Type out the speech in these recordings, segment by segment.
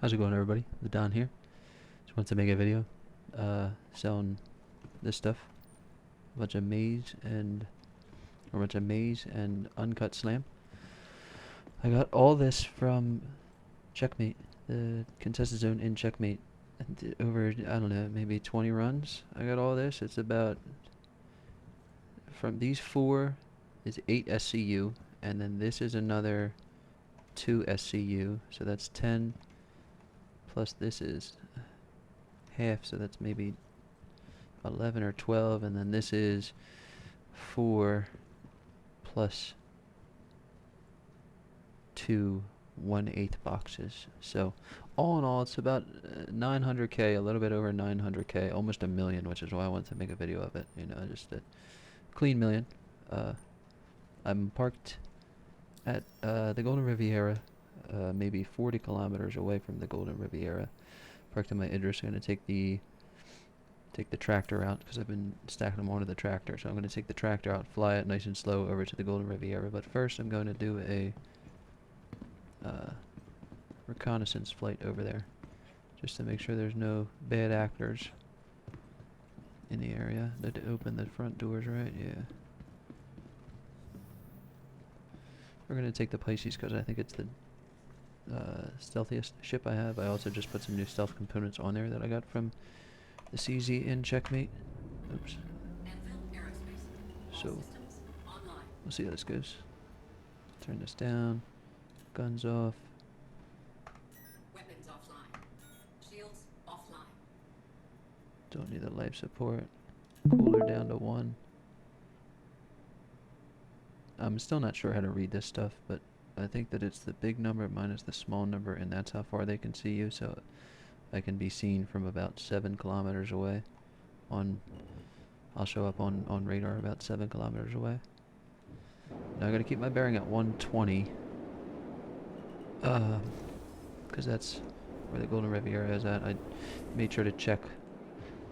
How's it going, everybody? Don here. Just wanted to make a video selling this stuff. A bunch of maize and uncut slam. I got all this from Checkmate, the Contested Zone in Checkmate. And over, I don't know, maybe 20 runs. I got all this. It's about, from these four is 8 SCU, and then this is another 2 SCU, so that's 10. Plus this is half, so that's maybe 11 or 12, and then this is 4 plus 2 1/8 boxes. So all in all, it's about 900k, a little bit over 900k, almost a million, which is why I wanted to make a video of it. You know, just a clean million. I'm parked at the Golden Riviera, maybe 40 kilometers away from the Golden Riviera. Parked in my Idris. I'm going to take the tractor out because I've been stacking them onto the tractor. So I'm going to take the tractor out, fly it nice and slow over to the Golden Riviera. But first I'm going to do a reconnaissance flight over there, just to make sure there's no bad actors in the area. Did it open the front doors right? Yeah. We're going to take the Pisces because I think it's the stealthiest ship I have. I also just put some new stealth components on there that I got from the CZ in Checkmate. Oops. So we'll see how this goes. Turn this down. Guns off. Weapons offline. Shields offline. Don't need the life support. Cooler down to 1. I'm still not sure how to read this stuff, but I think that it's the big number minus the small number, and that's how far they can see you. So I can be seen from about 7 kilometers away. I'll show up on radar about 7 kilometers away. Now I gotta keep my bearing at 120, because that's where the Golden Riviera is at. I made sure to check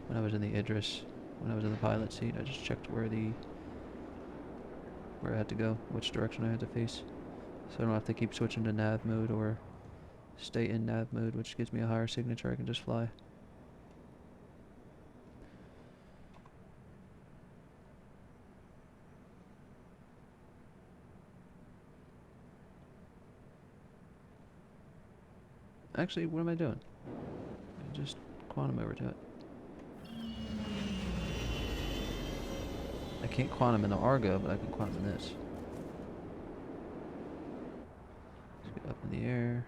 when I was in the Idris, when I was in the pilot seat. I just checked where I had to go, which direction I had to face, so I don't have to keep switching to nav mode or stay in nav mode, which gives me a higher signature. I can just fly. Actually, what am I doing? I just quantum over to it. I can't quantum in the Argo, but I can quantum in this. Let's get up in the air.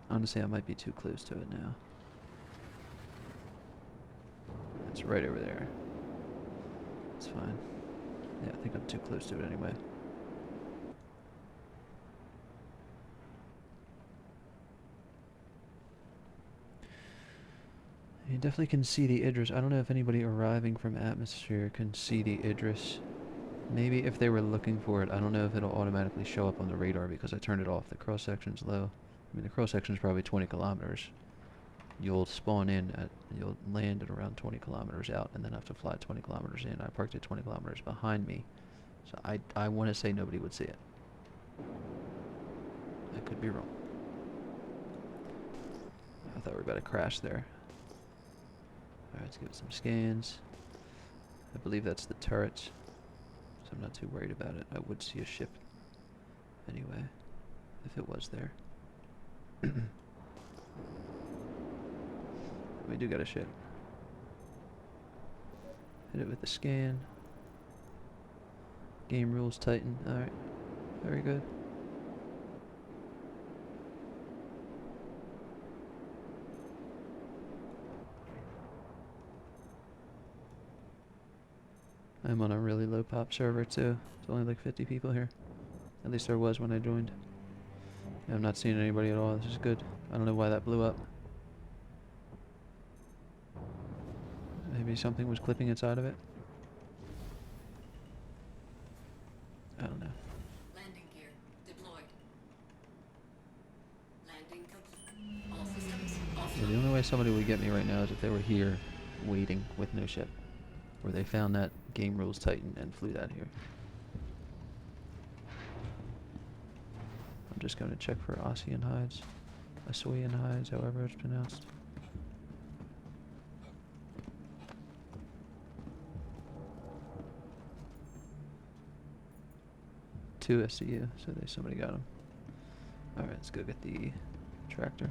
Honestly, I might be too close to it now. It's right over there. It's fine. Yeah, I think I'm too close to it anyway. You definitely can see the Idris. I don't know if anybody arriving from atmosphere can see the Idris. Maybe if they were looking for it, I don't know if it'll automatically show up on the radar because I turned it off. The cross section's low. I mean, the cross section's probably 20 kilometers. You'll you'll land at around 20 kilometers out and then have to fly 20 kilometers in. I parked at 20 kilometers behind me. So I want to say nobody would see it. I could be wrong. I thought we were about to crash there. Alright, let's give it some scans. I believe that's the turrets, so I'm not too worried about it. I would see a ship anyway, if it was there. We do got a ship. Hit it with the scan. Game rules Titan. Alright, very good. I'm on a really low pop server too. It's only like 50 people here. At least there was when I joined. Yeah, I'm not seeing anybody at all. This is good. I don't know why that blew up. Maybe something was clipping inside of it. I don't know. Landing gear deployed. Landing complete. All systems offline. Yeah, the only way somebody would get me right now is if they were here waiting with no ship. Or they found that game rules Titan and flew that here. I'm just going to check for Ossian hides. Asoyan hides, however it's pronounced. Two SCU, so somebody got them. Alright, let's go get the tractor.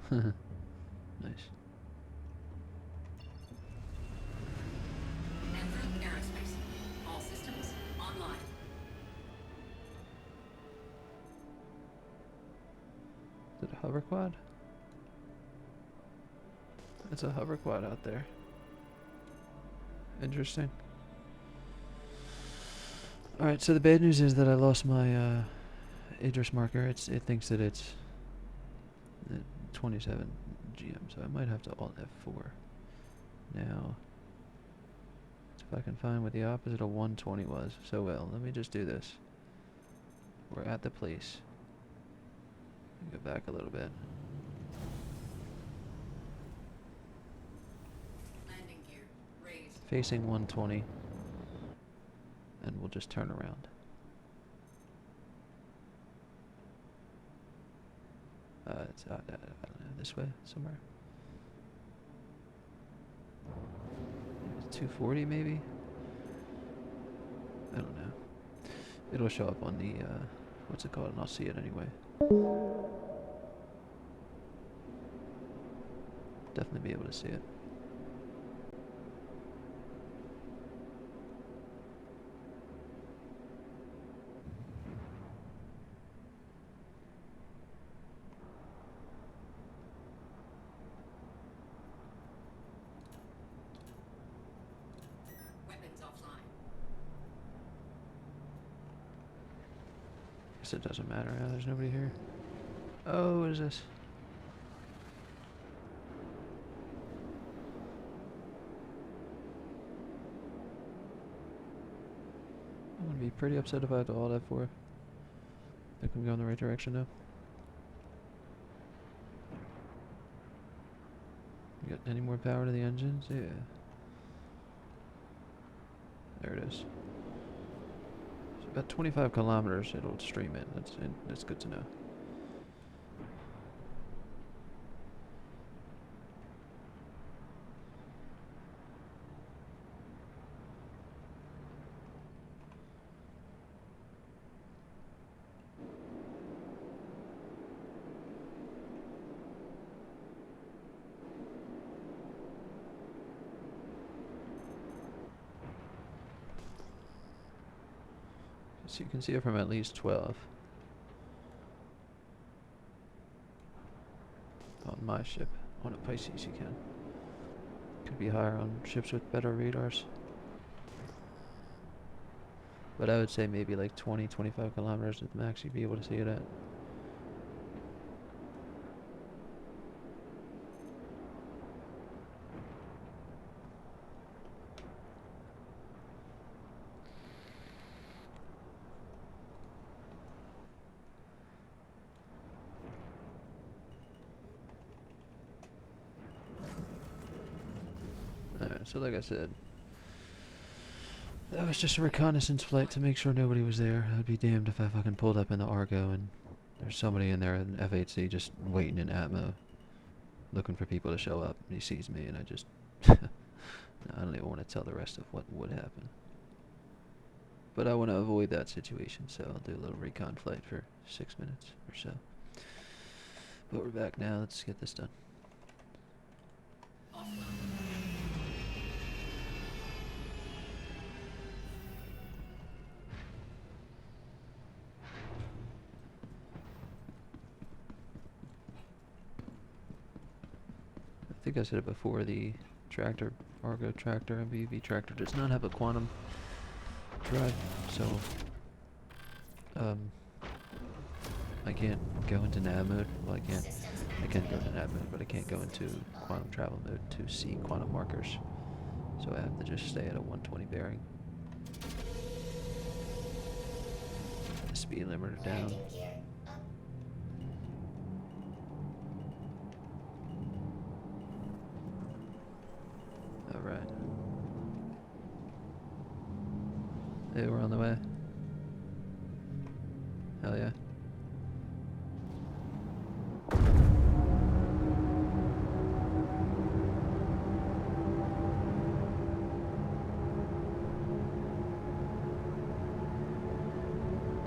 Nice. Enfield Aerospace. All systems online. Is it a hover quad? It's a hover quad out there. Interesting. Alright, so the bad news is that I lost my address marker. It thinks that it's 27 GM, so I might have to alt F4. Now, if I can find what the opposite of 120 was. So well, let me just do this. We're at the place. Go back a little bit. Landing gear raised. Facing 120. And we'll just turn around. It's I don't know, this way somewhere. It's 240 maybe? I don't know. It'll show up on the what's it called, and I'll see it anyway. Definitely be able to see it. Weapons offline. Guess it doesn't matter. There's nobody here. Oh, what is this? I'm gonna be pretty upset if I have to alt F4. Think I'm going the right direction now. You got any more power to the engines? Yeah. There it is. So about 25 kilometers it'll stream it. That's good to know. So you can see it from at least 12. On my ship. On a Pisces you can. Could be higher on ships with better radars. But I would say maybe like 20, 25 kilometers at the max you'd be able to see it at. Alright, so like I said, that was just a reconnaissance flight to make sure nobody was there. I'd be damned if I fucking pulled up in the Argo and there's somebody in there in F8C just waiting in Atmo, looking for people to show up. And he sees me and I just... I don't even want to tell the rest of what would happen. But I want to avoid that situation, so I'll do a little recon flight for 6 minutes or so. But we're back now, let's get this done. Offline. I think I said it before, the tractor, Argo tractor, MBV tractor does not have a quantum drive, so I can't go into nav mode. Well, I can go into nav mode, but I can't go into quantum travel mode to see quantum markers. So I have to just stay at a 120 bearing. speed limiter down. Landing gear up. Alright. Hey, we're on the way. Hell yeah.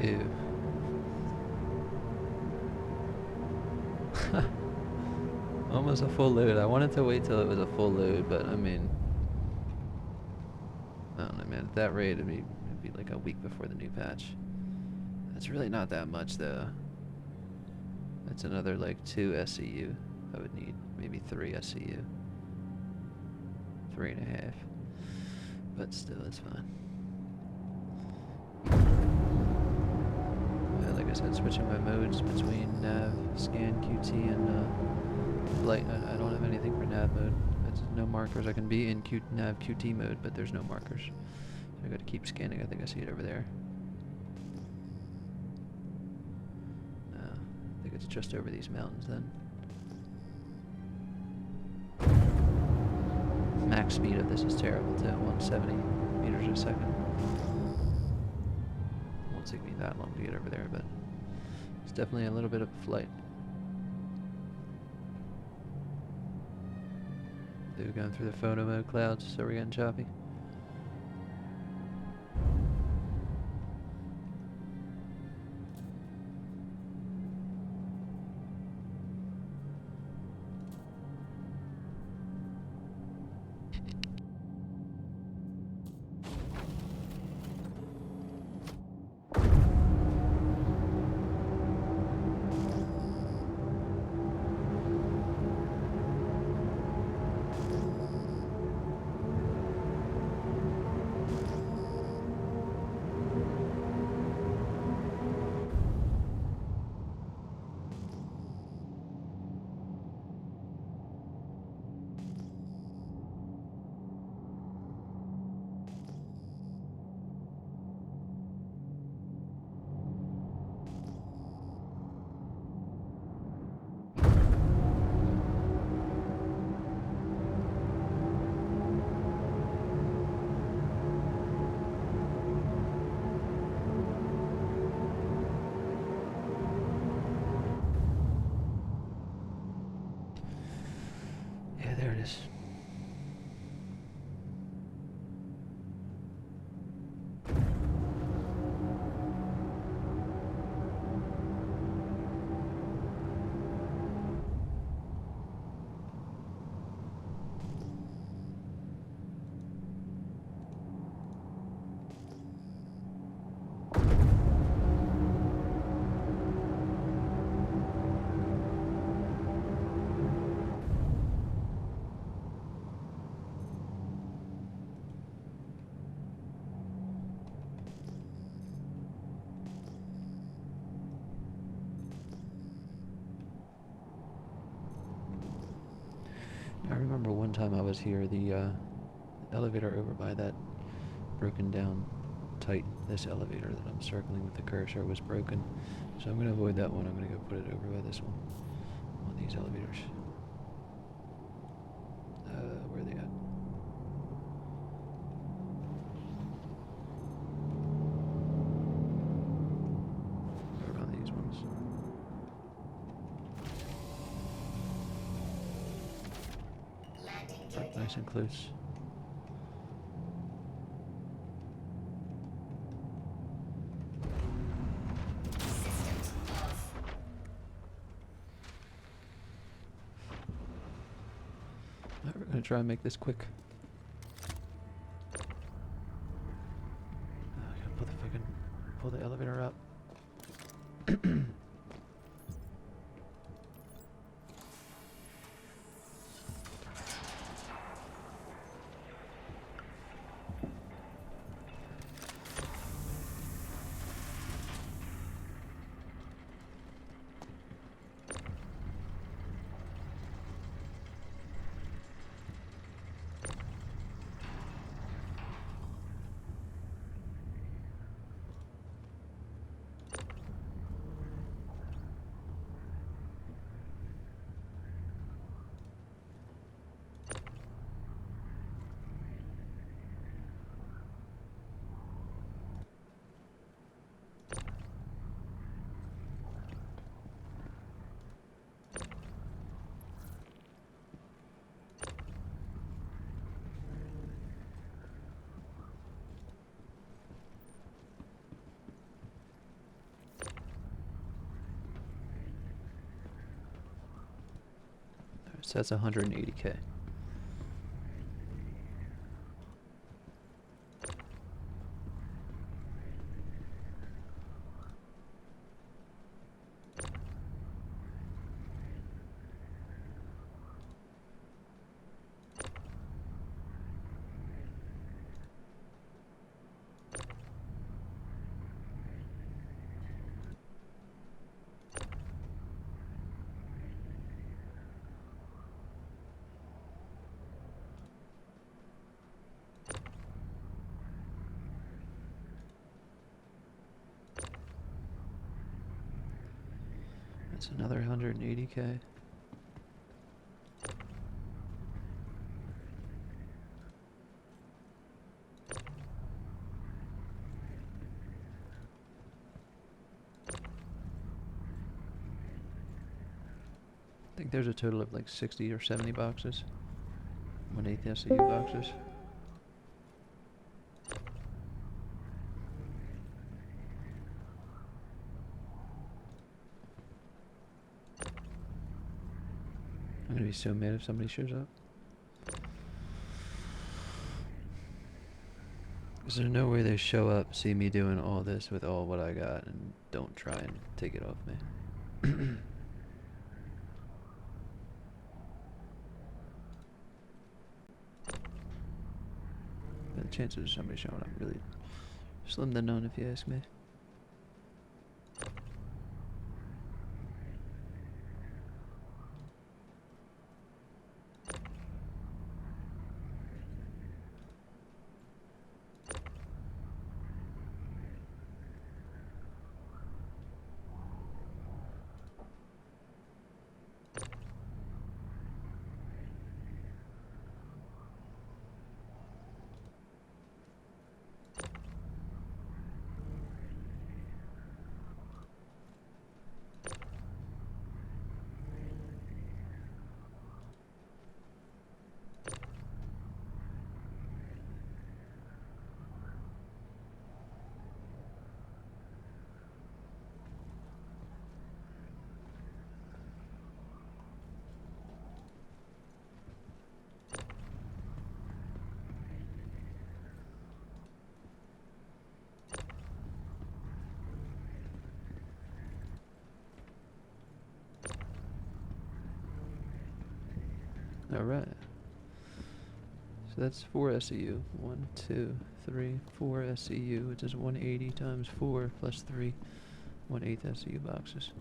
Ew. Almost a full load. I wanted to wait till it was a full load, but I mean, I don't know, man. At that rate, it'd be like a week before the new patch. That's really not that much, though. That's another like 2 SCU I would need, maybe 3 SCU, 3.5. But still, it's fine. Yeah, like I said, switching my modes between nav, scan, QT, and flight. I don't have anything for nav mode. There's no markers. I can be in nav QT mode, but there's no markers. So I gotta keep scanning. I think I see it over there. No, I think it's just over these mountains then. Max speed of this is terrible too, 170 meters a second. Won't take me that long to get over there, but it's definitely a little bit of a flight. We're going through the photo mode clouds, so we're getting choppy. Yeah, there it is. I remember one time I was here, the elevator over by that broken down Titan, this elevator that I'm circling with the cursor was broken. So I'm going to avoid that one. I'm going to go put it over by this one, on these elevators. Where are they at? Over on these ones. Landing gear Up nice and close. systems off. Alright, we're going to try and make this quick. I gotta pull the elevator up. So that's 180K. That's another 180K. I think there's a total of like 60 or 70 boxes. 1/8 SCU boxes. I'm gonna be so mad if somebody shows up. Is there no way they show up, see me doing all this with all what I got, and don't try and take it off me? The chances of somebody showing up really slim to none, if you ask me. Alright. So that's 4 SEU. 1, 2, 3, 4 SEU, which is 180 times 4 plus 3, 1/8 SEU boxes.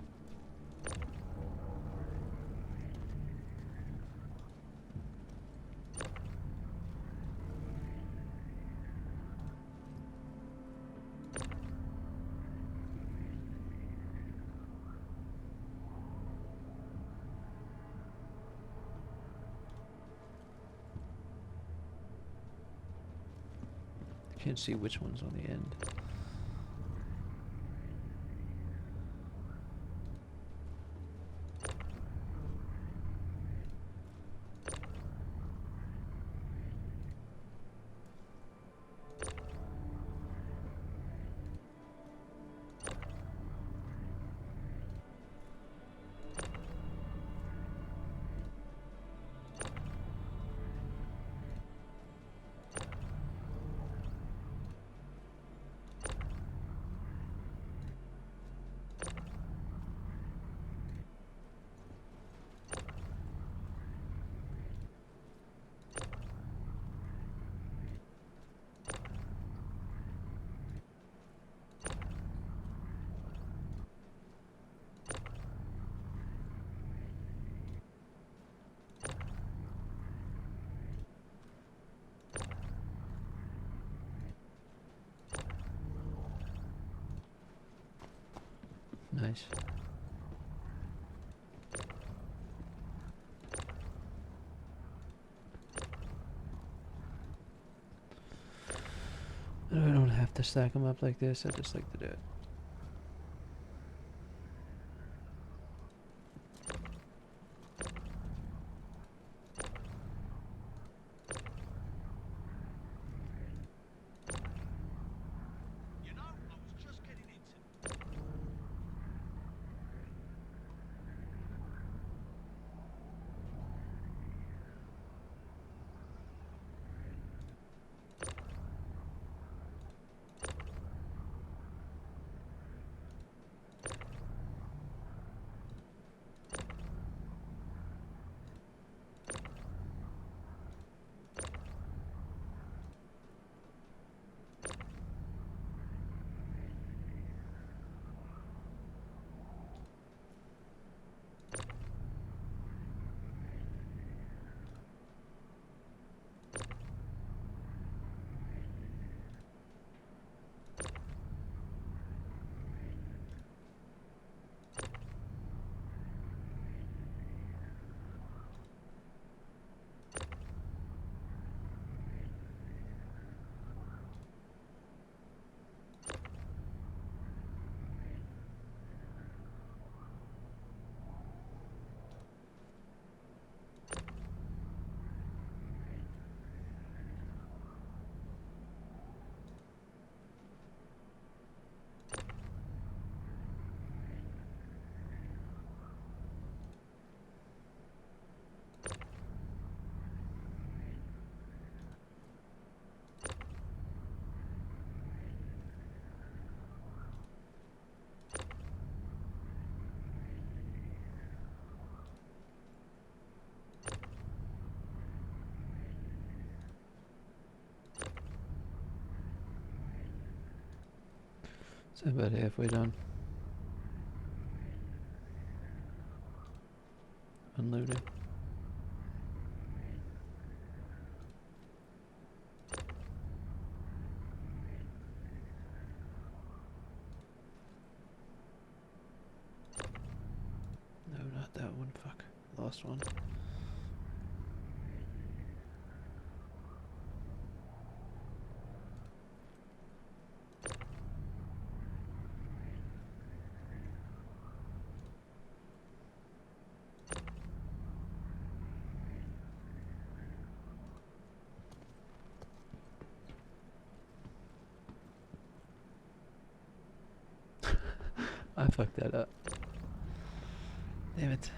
Can't see which one's on the end. Nice. I don't have to stack them up like this, I just like to do it. So about halfway done. Unloading. No, not that one. Fuck. Lost one. I fucked that up. Damn it.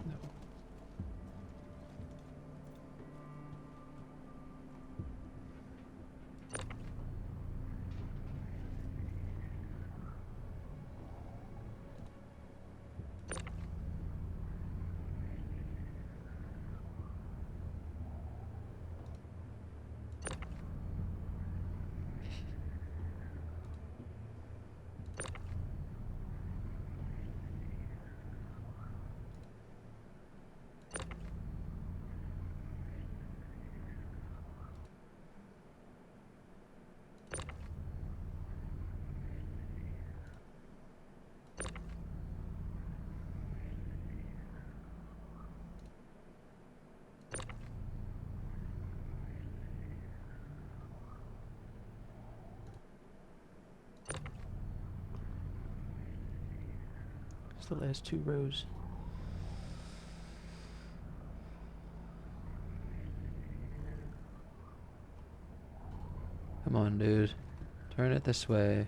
No. It's the last 2 rows. Come on, dude. Turn it this way.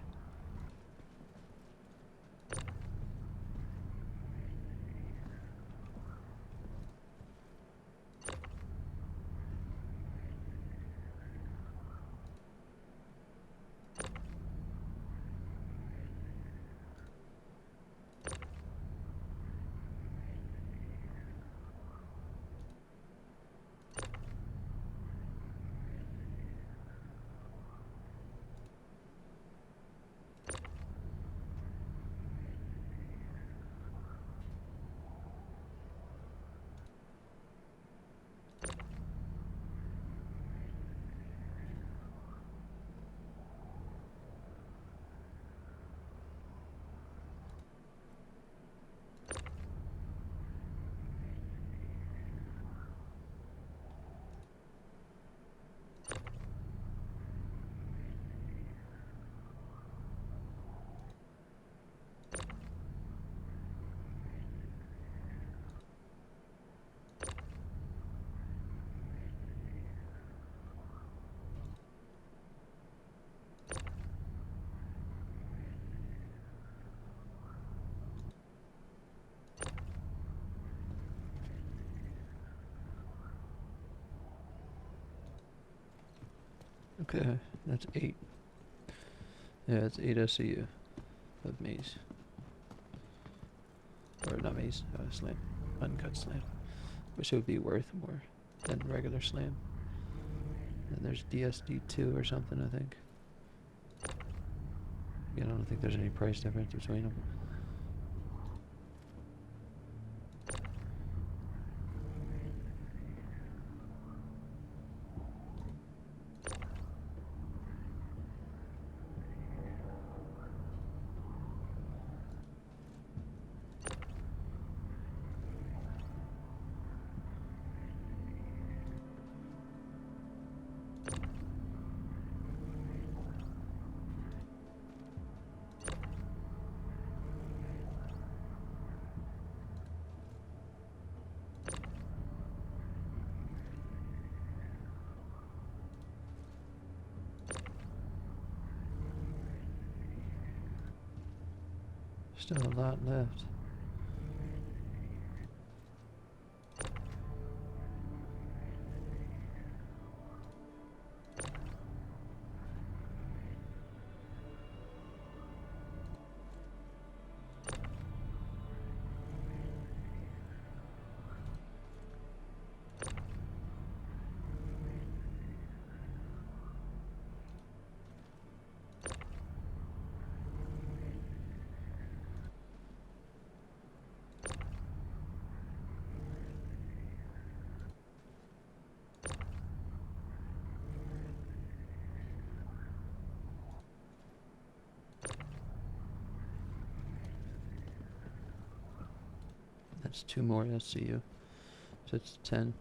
Okay, that's 8. Yeah, it's 8 SCU of maze. Or not maze, slam. Uncut slam. Wish it would be worth more than regular slam. And there's DSD2 or something, I think. Yeah, I don't think there's any price difference between them. Still a lot left. That's 2 more SCU. So it's 10.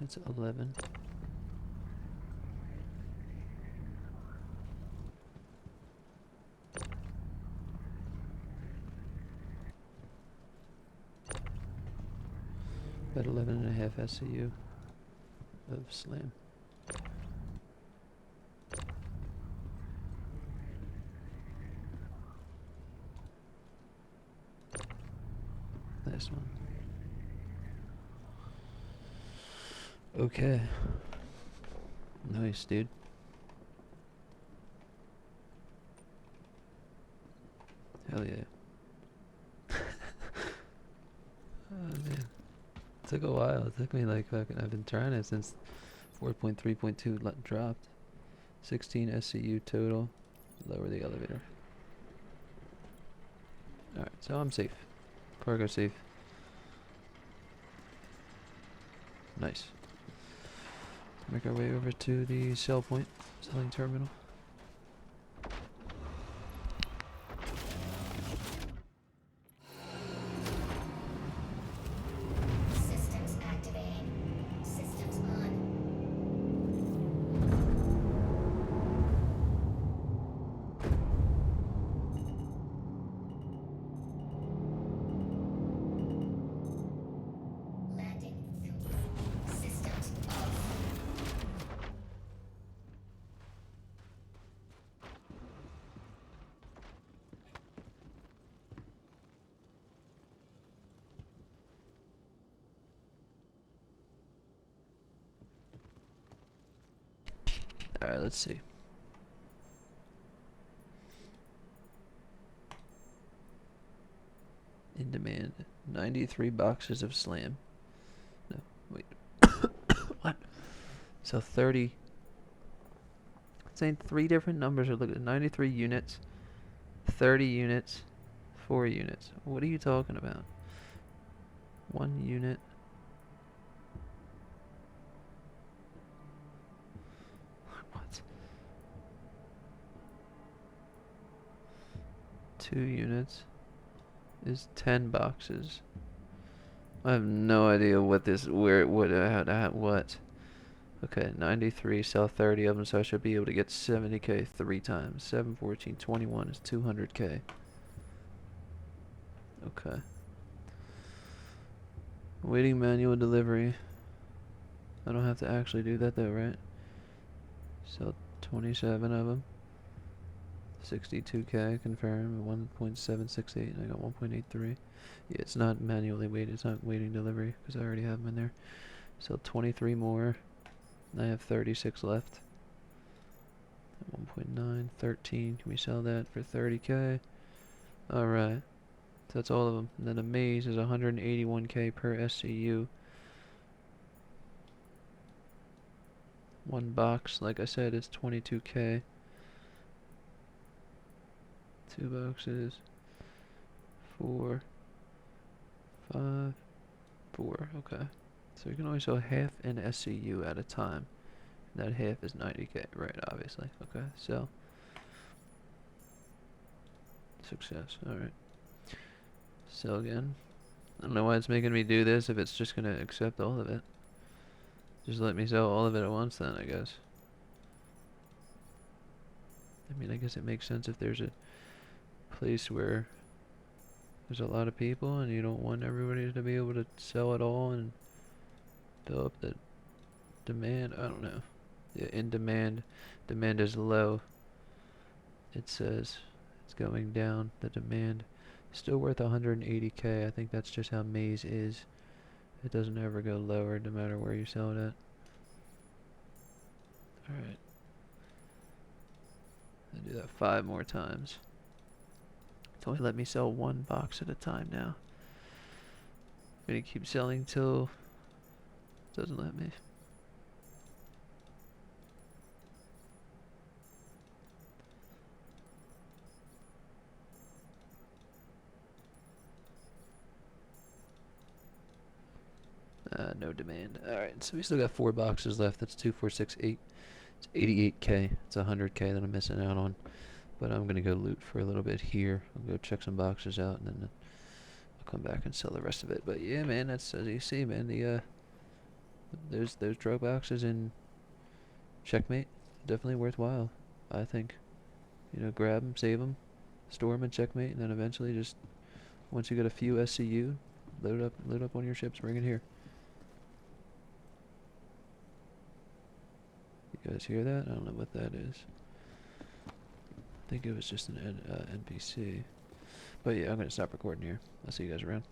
It's 11. About 11.5 SCU of SLAM. Last one. Okay. Nice, dude. Hell yeah. Oh man. It took a while. It took me like fucking, I've been trying it since 4.3.2 dropped. 16 SCU total. Lower the elevator. Alright, so I'm safe. Cargo safe. Nice. Make our way over to the sell point, selling terminal. Systems activating. Systems on. Landing. Systems off. Alright, let's see. In demand, 93 boxes of SLAM. No, wait. What? So 30. It's saying 3 different numbers are looking at 93 units, 30 units, 4 units. What are you talking about? 1 unit. What? 2 units is 10 boxes. I have no idea what this, where, what, what. Okay, 93, sell 30 of them, so I should be able to get 70k 3 times. 7, 14, 21 is 200k. Okay. Waiting manual delivery. I don't have to actually do that though, right? Sell 27 of them. 62k confirm. 1.768. I got 1.83. Yeah, it's not manually waiting. It's not waiting delivery because I already have them in there. Sell 23 more. I have 36 left. 1.9, 13. Can we sell that for 30k? Alright. So that's all of them. And then a maze is 181k per SCU. 1 box, like I said, is 22k. 2 boxes. 4. 5. 4. Okay. So you can only sell half an SCU at a time. That half is 90k, right? Obviously. Okay, so success. All right. Sell again. I don't know why it's making me do this if it's just gonna accept all of it. Just let me sell all of it at once then, I guess. I mean, I guess it makes sense if there's a place where there's a lot of people and you don't want everybody to be able to sell it all and fill up the demand. I don't know. Yeah, in demand. Demand is low. It says it's going down. The demand still worth 180k. I think that's just how Maze is. It doesn't ever go lower no matter where you sell it at. Alright. I do that 5 more times. It's only let me sell 1 box at a time now. I'm gonna keep selling till it doesn't let me. No demand. Alright, so we still got 4 boxes left. That's 2, 4, 6, 8. It's 88k. It's 100k that I'm missing out on. But I'm gonna go loot for a little bit here. I'll go check some boxes out and then I'll come back and sell the rest of it. But yeah, man, that's as you see, man. The those drug boxes in Checkmate definitely worthwhile. I think. You know, grab them, save them, store them in Checkmate, and then eventually just once you get a few SCU, load up on your ships, bring it here. You guys hear that? I don't know what that is. I think it was just an NPC. But yeah, I'm gonna stop recording here. I'll see you guys around.